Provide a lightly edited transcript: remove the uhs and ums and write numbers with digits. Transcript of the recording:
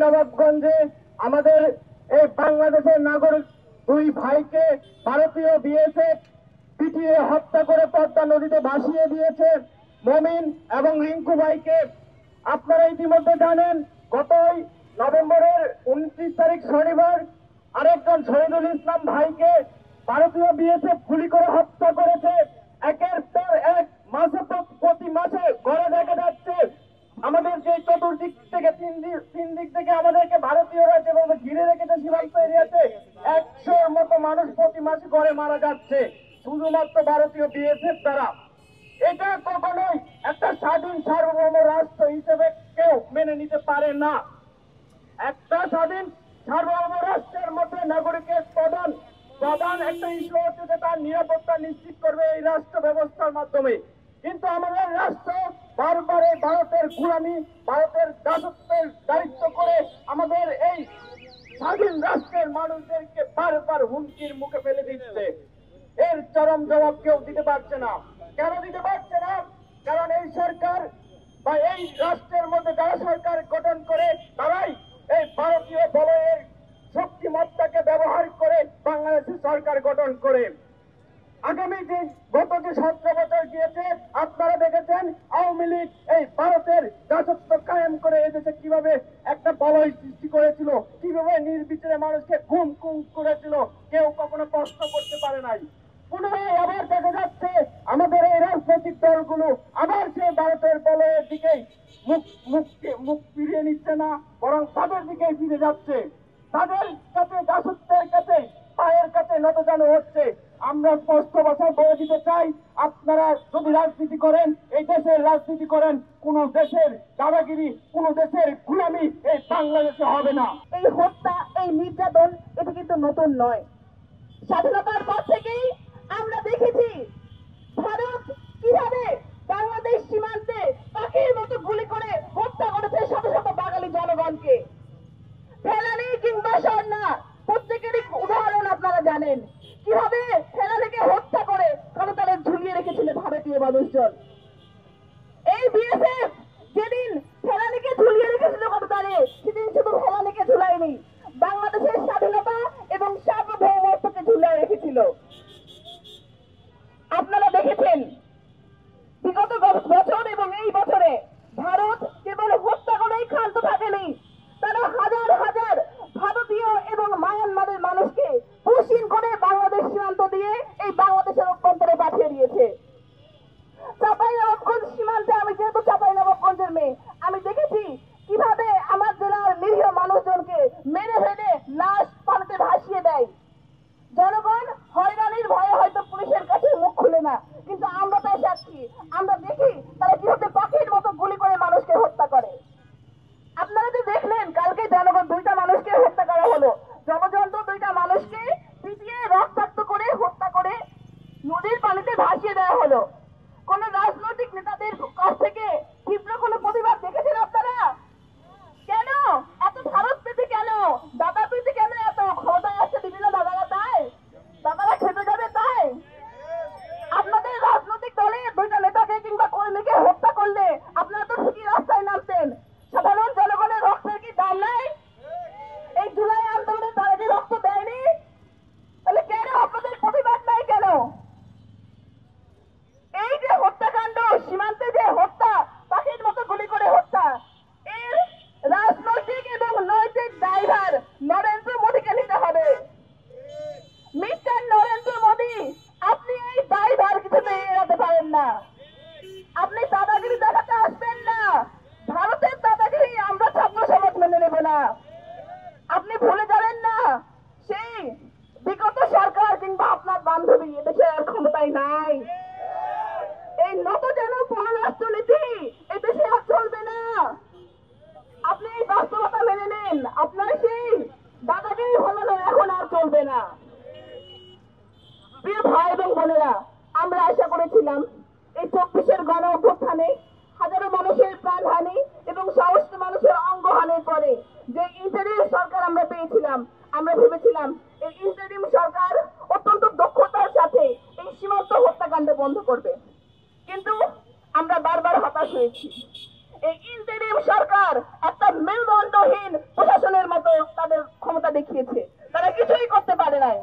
নবাবগঞ্জে আমাদের এই বাংলাদেশের নাগরিক দুই ভাইকে ভারতীয় বিএসএফ পিটিয়ে হত্যা করে পদ্মা নদীতে ভাসিয়ে দিয়েছে মমিন এবং রিঙ্কু ভাইকে। আপনারা ইতিমধ্যে জানেন গত নভেম্বরের 29 তারিখ শনিবার আরেকজন শহীদুল ইসলাম ভাইকে ভারতীয় বিএসএফ গুলি করে হত্যা করেছে। একের পর এক মাসে প্রতি মাসে ঘরে দেখা যাচ্ছে আমাদের যে চতুর্দিক থেকে তিন দিক থেকে আমাদেরকে ভারতীয়রা যেভাবে ঘিরে রেখেছে সীমান্ত এরিয়াতে 100-র মতো মানুষ প্রতি মাসে ঘরে মারা যাচ্ছে শুধুমাত্র ভারতীয় বিএসএফ দ্বারা। এটা কখনোই একটা স্বাধীন সার্বভৌম রাষ্ট্র হিসেবে কেউ মেনে নিতে পারে না। একটা স্বাধীন সার্বভৌম রাষ্ট্রের মধ্যে নাগরিকের প্রধান একটা ইস্যু হচ্ছে যে তার নিরাপত্তা নিশ্চিত করবে এই রাষ্ট্র ব্যবস্থার মাধ্যমে। কিন্তু আমাদের রাষ্ট্র বারবার এই ভারতের গোলামি, ভারতের দাসত্বের দায়িত্ব করে আমাদের এই স্বাধীন রাষ্ট্রের মানুষদেরকে বারবার হুমকির মুখে ফেলে দিচ্ছে। এর চরম জবাব কেউ দিতে পারছে না। কেন দিতে পারছে না? কারণ এই সরকার বা এই রাষ্ট্রের মধ্যে যারা সরকার গঠন করে তারাই এই ভারতীয় বলয়ের শক্তিমত্তাকে ব্যবহার করে বাংলাদেশের সরকার গঠন করে। আগামী যে গত যে 17 বছর গিয়েছে আপনারা দেখেছেন আওয়ামী লীগ এই ভারতের দাসত্ব কায়েম করে এদেশে কিভাবে একটা বলয় সৃষ্টি করেছিল, কিভাবে নির্বিচারে মানুষকে খুন করেছিল, কেউ কখনো প্রশ্ন করতে পারে নাই। পুনরায় আবার দেখা যাচ্ছে আমাদের এই রাজনৈতিক দলগুলো আবার সেই ভারতের বলয়ের দিকেই মুখ ফিরিয়ে নিচ্ছে না, বরং তাদের দিকেই ফিরে যাচ্ছে। তাদের কাছে দাসত্বের কাছে পায়ের কাছে নতজানু হচ্ছে। আমরা স্পষ্ট ভাষায় বলে দিতে চাই, আপনারা যদি রাজনীতি করেন, এই দেশের রাজনীতি করেন, কোন দেশের দাদাগিরি, কোন দেশের গোলামি এই বাংলাদেশে হবে না। এই হত্যা, এই নির্যাতন এটা কিন্তু নতুন নয়। স্বাধীনতার পর থেকেই আমরা দেখেছি ভারত কিভাবে বাংলাদেশ সীমান্তে পাখির মতো গুলি করে হত্যা করেছে শত শত বাঙালি জনগণকে। ফেলানি কিংবা সন্না প্রত্যেকেরই উদাহরণ আপনারা জানেন কিভাবে ফেলানিকে হত্যা করে কলতালে ঝুলিয়ে রেখেছিল ভারতীয় মানুষজন। এই বিএসএফ যেদিন ফেলানিকে ঝুলিয়ে রেখেছিল কলতালে, সেদিন শুধু ফেলানিকে ঝুলায়নি, বাংলাদেশের স্বাধীনতা এবং সার্বভৌমত্বকে ঝুলিয়ে রেখেছিল। আপনারা দেখেছেন বিগত বছর এবং এই বছরে ভারত কেবল হত্যা করেই ক্ষান্ত থাকেনি, তারা হাজার হাজার ভারতীয় এবং মায়ানমারের মানুষকে পুশিন করে বাংলাদেশ সীমান্ত দিয়ে এই বাংলাদেশের অভ্যন্তরে পাঠিয়ে দিয়েছে। চাঁপাইনবাবগঞ্জ সীমান্তে, আমি যেহেতু চাঁপাইনবাবগঞ্জের মেয়ে, আমি দেখেছি কিভাবে আমার জেলার নিরীহ মানুষজনকে মেরে ফেলে লাশ পানিতে ভাসিয়ে দেয়। জনগণ হয়রানির ভয়ে হয়তো পুলিশের কাছে মুখ খুলে না, কিন্তু আমরা তাই সাক্ষী। আমরা দেখি তারা কিভাবে পাখির মতো গুলি করে মানুষকে হত্যা করে। আপনারা তো দেখলেন কালকে জনগণ 2টা মানুষকে হত্যা করা হলো, জলযন্ত্র 2টা মানুষকে পিটিয়ে রক্তাক্ত করে হত্যা করে নদীর পানিতে ভাসিয়ে দেওয়া হলো। কোন রাজনৈতিক নেতাদের কাছ থেকে তীব্র কোনো প্রতিবাদ দেখেছেন আপনারা? কেন এত ভারত প্রীতি, কেন দাদা প্রীতি, কেন এত ক্ষমতায় আসছে বিভিন্ন দাদারা? তাই দাদারা খেতে যাবে তাই? আপনাদের রাজনৈতিক দলের 2টা নেতাকে কিংবা কর্মীকে হত্যা করলে আপনারা তো ঠিকই রাস্তায় নামতেন। সাধারণ জনগণের রক্তের কি দাম নাই? এই জুলাই আন্দোলনে তারা কি রক্ত দেয়নি? তাহলে কেন আপনাদের প্রতিবাদ নাই কেন? এই যে হত্যাকাণ্ড, সীমান্তে যে হত্যা, পাখির মতো গুলি করে হত্যা, এর রাজনৈতিক এবং নৈতিক দায়ভার নরেন্দ্র মোদীকে নিতে হবে। মিস্টার নরেন্দ্র মোদী, আপনি এই দায়ভার কিছুতেই এড়াতে পারেন না। আপনি দাদাগিরি দেখাতে আসবেন না। ভারতের দাদাগিরি আমরা ছাত্র সমাজ মেনে নেব না। আপনি ভুলে যাবেন না সেই বিগত সরকার কিংবা আপনার বান্ধবী এদেশে আর ক্ষমতায় নাই। এই নতজান পররাষ্ট্রনীতি এদেশে আর চলবে না। আপনি এই বাস্তবতা মেনে নেন, আপনার সেই দাদাগিরি হলো এখন আর চলবে না। প্রিয় ভাই এবং বোনেরা, আমরা আশা করেছিলাম এই 24-এর গণ অভ্যুত্থানে হাজারো মানুষের প্রাণহানি এবং সহস্র মানুষের অঙ্গহানির পরে যে ইন্টারিম সরকার আমরা পেয়েছিলাম, আমরা ভেবেছিলাম এই ইন্টারিম সরকার অত্যন্ত দক্ষতার সাথে এই সীমান্ত হত্যাকাণ্ড বন্ধ করবে। কিন্তু আমরা বারবার হতাশ হয়েছি। এই ইন্টারিম সরকার একটা মেরুদণ্ডহীন প্রশাসনের মতো তাদের ক্ষমতা দেখিয়েছে, তারা কিছুই করতে পারে নাই।